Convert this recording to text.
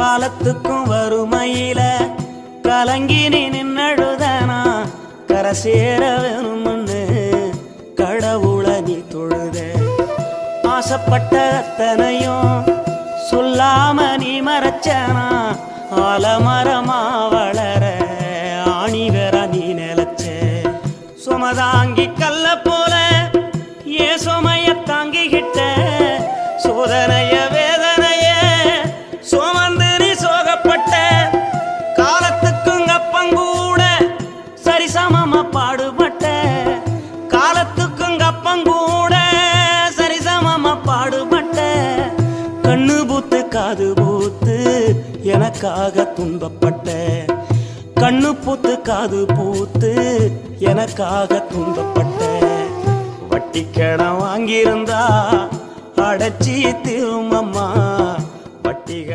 காலத்துக்கும் வறுமையில கலங்கி நீ நின்னழுதனா கரை சேர வேணும்னு கடவுளை நீ தொழுத. ஆசைப்பட்ட அத்தனையும் சொல்லாம நீ மறைச்சனா ஆலமரமா வளர ஆணி வேற நீ நிலச்ச. சுமதாங்கி கல்ல போல ஏ சுமைய தாங்கிக்கிட்ட சோதனைய வேதனைய சுமந்து நீ சோகப்பட்ட. காலத்துக்கும் அப்பங்கூட சரிசமமா பாடுபட்ட. காலத்துக்கும் அப்பங்கூட சரிசமமா பாடுபட்ட. கண்ணு பூத்து காது பூத்து எனக்காக துன்பப்பட்ட. கண்ணு பூத்து காது பூத்து எனக்காக துன்பப்பட்ட. வட்டி கடன் வாங்கியிருந்தா அடைச்சி திரும்பம்மா வட்டிகள்